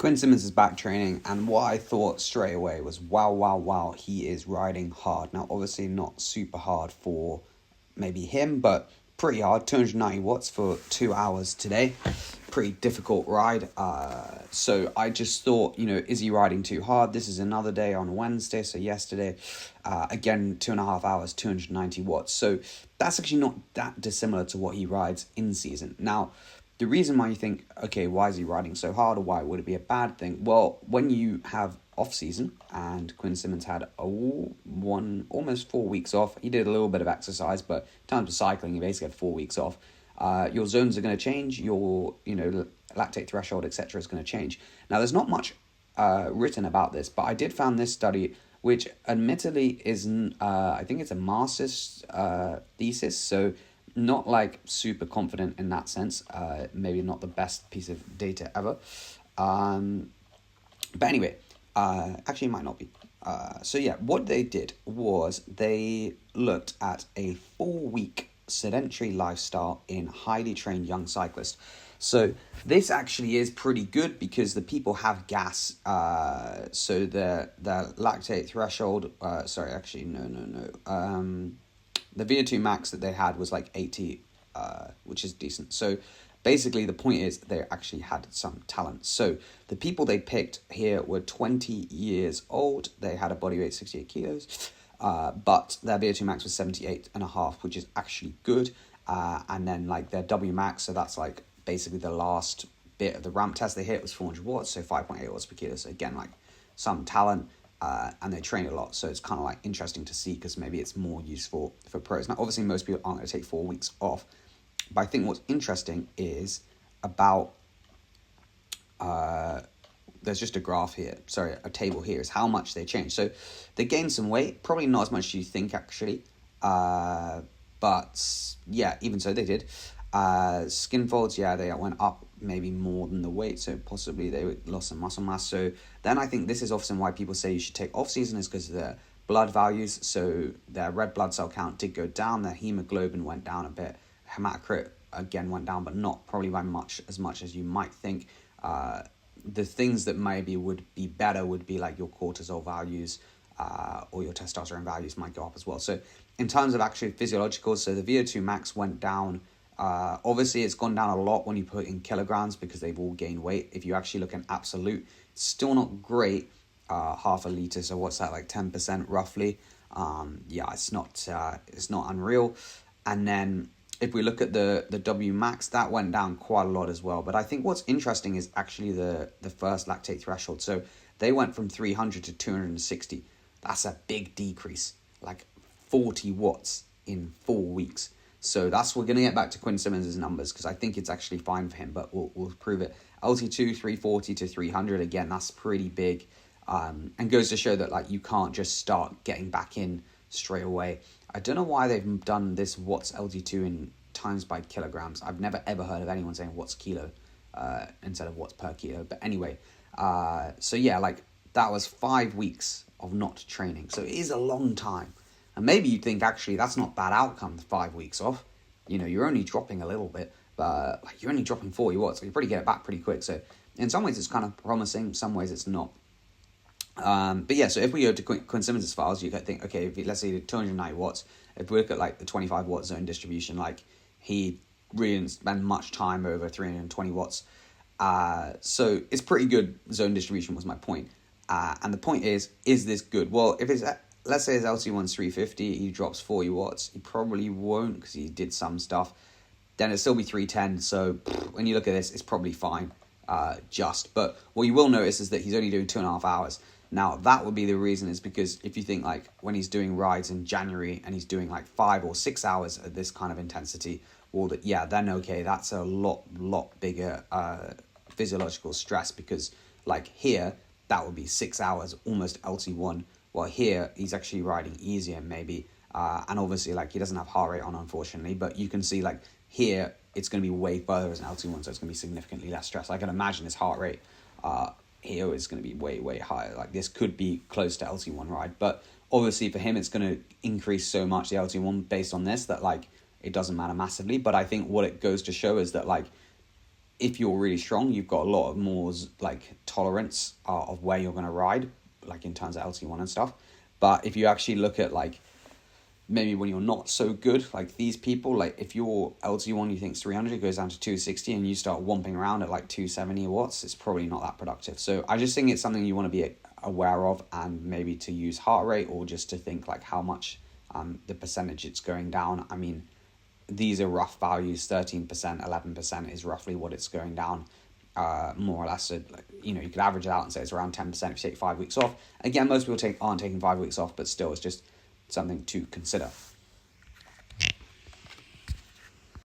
Quinn Simmons is back training, and what I thought straight away was, wow, he is riding hard. Now, obviously not super hard for maybe him, but pretty hard. 290 watts for 2 hours today. Pretty difficult ride. So I just thought, is he riding too hard? This is another day on Wednesday, so yesterday, again, 2.5 hours, 290 watts. So that's actually not that dissimilar to what he rides in season. Now, the reason why you think, okay, why is he riding so hard, or why would it be a bad thing? Well, when you have off-season, and Quinn Simmons had almost 4 weeks off. He did a little bit of exercise, but in terms of cycling, he basically had 4 weeks off. Your zones are going to change, your lactate threshold, etc. is going to change. Now, there's not much written about this, but I did find this study, which admittedly is, I think it's a master's thesis, so not like super confident in that sense. Maybe not the best piece of data ever. But anyway, actually it might not be. So yeah, what they did was they looked at a 4-week sedentary lifestyle in highly trained young cyclists. So this actually is pretty good because the people have gas. So the lactate threshold, the VO2 max that they had was like 80, which is decent. So basically the point is they actually had some talent. So the people they picked here were 20 years old. They had a body weight 68 kilos, but their VO2 max was 78.5, which is actually good. And then like their W max, so that's like basically the last bit of the ramp test they hit was 400 watts, so 5.8 watts per kilo. So again, like some talent. And they train a lot, so it's kind of like interesting to see because maybe it's more useful for pros. Now, obviously, most people aren't going to take 4 weeks off, but I think what's interesting is about, there's just a graph here, a table here, is how much they change. So they gained some weight, probably not as much as you think actually, but yeah, even so they did. Skin folds, yeah, they went up maybe more than the weight, so possibly they lost some muscle mass. So then I think this is often why people say you should take off season, is because of their blood values. So their red blood cell count did go down, their hemoglobin went down a bit, hematocrit again went down, but not probably by as much as you might think. The things that maybe would be better would be like your cortisol values, or your testosterone values might go up as well. So in terms of actually physiological, so the VO2 max went down. Obviously it's gone down a lot when you put in kilograms because they've all gained weight. If you actually look in absolute, it's still not great. Half a liter, so what's that, like 10% roughly? Yeah, it's not unreal. And then if we look at the W max, that went down quite a lot as well. But I think what's interesting is actually the first lactate threshold. So they went from 300 to 260. That's a big decrease, like 40 watts in 4 weeks. So we're going to get back to Quinn Simmons' numbers because I think it's actually fine for him, but we'll prove it. LT2, 340 to 300, again, that's pretty big. And goes to show that like you can't just start getting back in straight away. I don't know why they've done this watts LT2 in times by kilograms. I've never ever heard of anyone saying watts kilo instead of watts per kilo. But anyway, so yeah, like that was 5 weeks of not training. So it is a long time. And maybe you'd think, actually, that's not bad outcome, 5 weeks off. You're only dropping a little bit, but like you're only dropping 40 watts, so you probably get it back pretty quick. So in some ways, it's kind of promising. Some ways, it's not. But yeah, so if we go to Quinn Simmons' files, you could think, okay, let's say 290 watts. If we look at like the 25 watt zone distribution, like he really didn't spend much time over 320 watts. So it's pretty good zone distribution was my point. And the point is this good? Well, if it's let's say his LT1's 350, he drops 40 watts. He probably won't because he did some stuff. Then it'll still be 310. So when you look at this, it's probably fine. But what you will notice is that he's only doing 2.5 hours. Now, that would be the reason, is because if you think like when he's doing rides in January and he's doing like 5 or 6 hours at this kind of intensity, well, then okay, that's a lot bigger physiological stress, because like here, that would be 6 hours, almost LT1. Well, here, he's actually riding easier, maybe. And obviously, like, he doesn't have heart rate on, unfortunately. But you can see, like, here, it's going to be way further as an LT1, so it's going to be significantly less stress. I can imagine his heart rate here is going to be way higher. Like, this could be close to LT1 ride. But obviously, for him, it's going to increase so much, the LT1, based on this, that, like, it doesn't matter massively. But I think what it goes to show is that, like, if you're really strong, you've got a lot of more like tolerance of where you're going to ride, like in terms of LT1 and stuff. But if you actually look at like maybe when you're not so good, like these people, like if your LT1 you think is 300, goes down to 260 and you start whomping around at like 270 watts, it's probably not that productive. So I just think it's something you want to be aware of, and maybe to use heart rate, or just to think like how much the percentage it's going down. I mean, these are rough values. 13%, 11% is roughly what it's going down, more or less. So, like, you know, you could average it out and say it's around 10% if you take 5 weeks off. Again, most people aren't taking 5 weeks off, but still, it's just something to consider.